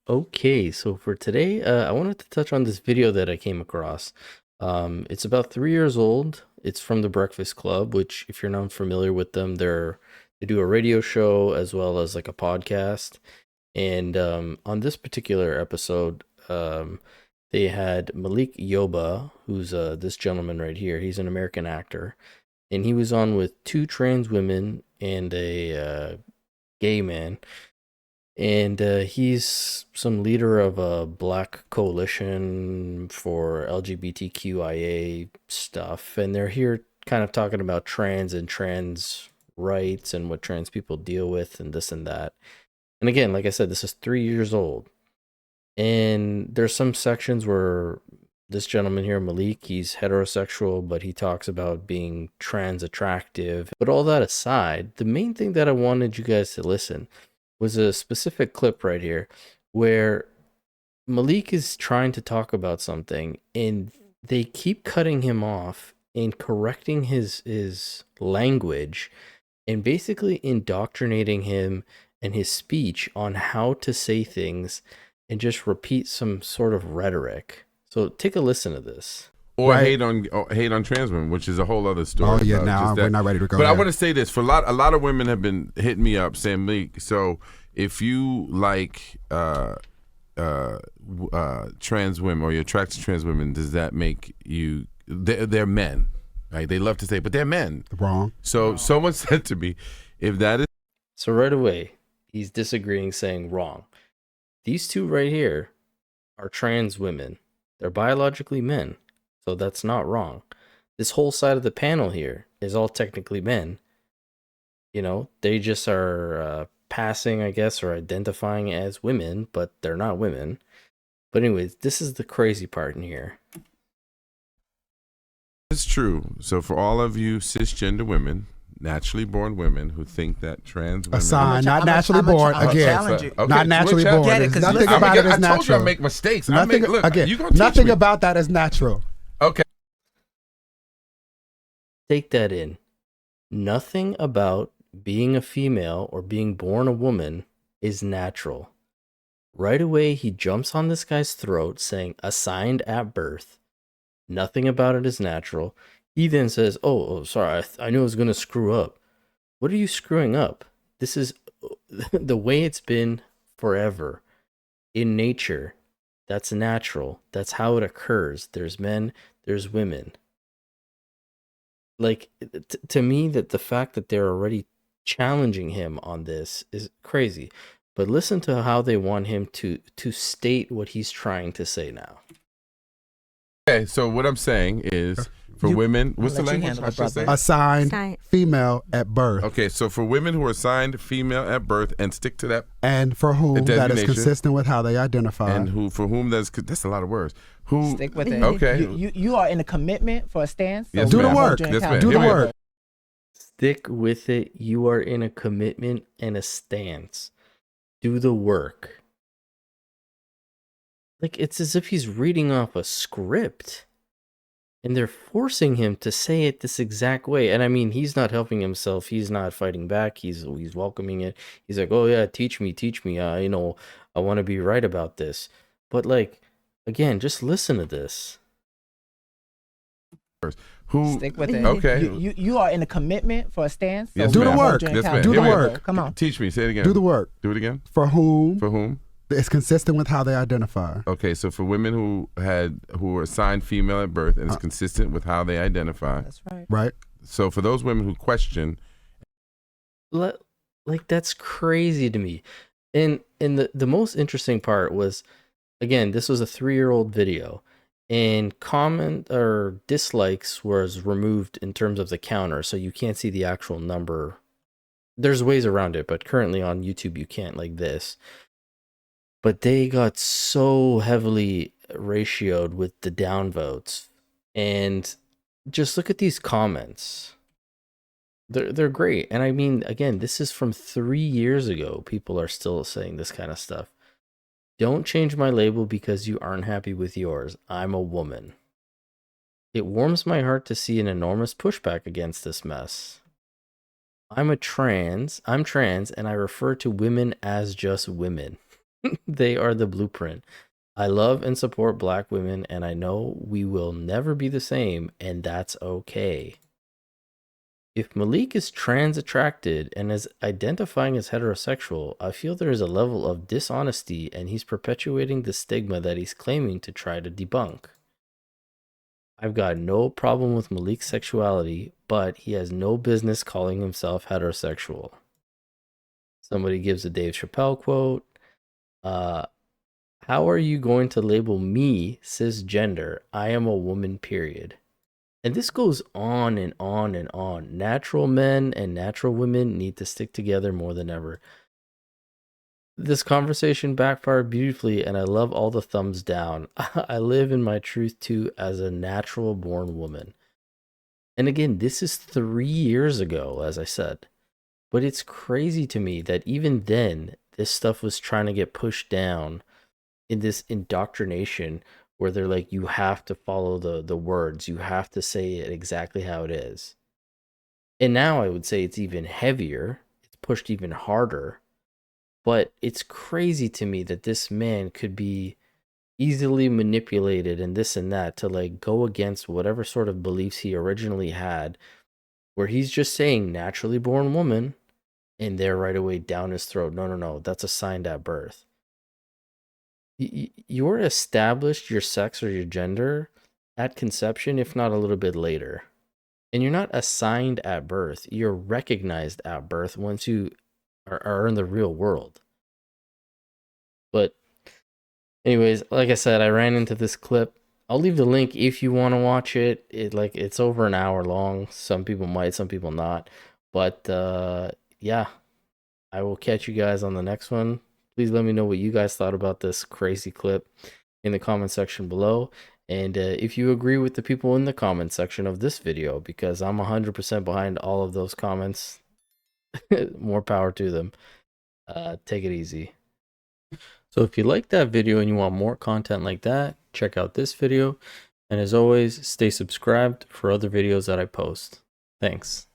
Okay, so for today, I wanted to touch on this video that I came across. It's about 3 years old. It's from The Breakfast Club, which, if you're not familiar with them, they do a radio show as well as like a podcast. And on this particular episode, they had Malik Yoba, who's this gentleman right here. He's an American actor, and he was on with two trans women and a gay man, and he's some leader of a black coalition for LGBTQIA stuff. And they're here kind of talking about trans and trans rights and what trans people deal with and this and that. And again, like I said, this is 3 years old. And there's some sections where this gentleman here, Malik, he's heterosexual, but he talks about being trans attractive. But all that aside, the main thing that I wanted you guys to listen was a specific clip right here where Malik is trying to talk about something and they keep cutting him off and correcting his language and basically indoctrinating him and his speech on how to say things and just repeat some sort of rhetoric. So take a listen to this. Or hate on trans women, which is a whole other story. Oh yeah, now we're not ready to go. But there. I want to say this: for a lot of women have been hitting me up saying, "Malik, so if you like trans women or you're attracted to trans women, does that make you? They're men, right? They love to say, but they're men. Wrong. So someone said to me, if that is so, right away he's disagreeing, saying wrong. These two right here are trans women. They're biologically men. So that's not wrong. This whole side of the panel here is all technically men. You know, they just are passing, I guess, or identifying as women, but they're not women. But anyways, this is the crazy part in here. it's true, so for all of you cisgender women, naturally born women who think that trans women Assigned, not naturally born. Again, not naturally born. There's nothing about it is natural. I told you I make mistakes. Nothing, look, again, you gonna teach nothing me. about that is natural. Okay. Take that in. Nothing about being a female or being born a woman is natural. Right away, he jumps on this guy's throat saying, assigned at birth. Nothing about it is natural. He then says, oh sorry, I knew I was going to screw up. What are you screwing up? This is the way it's been forever. In nature, that's natural. That's how it occurs. There's men, there's women. Like, to me, that the fact that they're already challenging him on this is crazy. But listen to how they want him to state what he's trying to say now. Okay, so what I'm saying is, for women, what's the language I should say? Assigned female at birth. Okay, so for women who are assigned female at birth and stick to that, and for whom that is consistent with how they identify, and for whom that's a lot of words. Who stick with it? Okay, you are in a commitment for a stance. So yes, do the work. Yes, ma'am. Do the work. Stick with it. You are in a commitment and a stance. Do the work. Like, it's as if he's reading off a script. And they're forcing him to say it this exact way. And I mean, he's not helping himself. He's not fighting back. He's welcoming it. He's like, oh yeah, teach me. I want to be right about this. But like, again, just listen to this. Who stick with it? Okay, you are in a commitment for a stance. So yes, do the work. Yes, ma'am. Do the work. Come on. Teach me. Say it again. Do the work. Do it again. For whom? For whom? It's consistent with how they identify. Okay, so for women who were assigned female at birth and it's consistent with how they identify. That's right. Right. So for those women who question, like, that's crazy to me. And the most interesting part was, again, this was a 3-year-old video, and comment or dislikes was removed in terms of the counter, so you can't see the actual number. There's ways around it, but currently on YouTube you can't, like this. But they got so heavily ratioed with the downvotes. And just look at these comments. They're great. And I mean, again, this is from 3 years ago. People are still saying this kind of stuff. Don't change my label because you aren't happy with yours. I'm a woman. It warms my heart to see an enormous pushback against this mess. I'm trans, and I refer to women as just women. They are the blueprint. I love and support black women, and I know we will never be the same, and that's okay. If Malik is trans attracted and is identifying as heterosexual, I feel there is a level of dishonesty and he's perpetuating the stigma that he's claiming to try to debunk. I've got no problem with Malik's sexuality, but he has no business calling himself heterosexual. Somebody gives a Dave Chappelle quote. How are you going to label me cisgender? I am a woman, period. And this goes on and on and on. Natural men and natural women need to stick together more than ever. This conversation backfired beautifully, and I love all the thumbs down. I live in my truth too as a natural born woman. And again, this is 3 years ago, as I said. But it's crazy to me that even then, this stuff was trying to get pushed down in this indoctrination where they're like, you have to follow the words. You have to say it exactly how it is. And now I would say it's even heavier. It's pushed even harder. But it's crazy to me that this man could be easily manipulated and this and that to like go against whatever sort of beliefs he originally had, where he's just saying naturally born woman, and they're right away down his throat. No, that's assigned at birth. You're established your sex or your gender at conception, if not a little bit later. And you're not assigned at birth. You're recognized at birth once you are in the real world. But anyways, like I said, I ran into this clip. I'll leave the link if you want to watch it. It's over an hour long. Some people might, some people not. But yeah, I will catch you guys on the next one. Please let me know what you guys thought about this crazy clip in the comment section below. And if you agree with the people in the comment section of this video, because I'm 100% behind all of those comments, more power to them. Take it easy. So if you like that video and you want more content like that, check out this video. And as always, stay subscribed for other videos that I post. Thanks.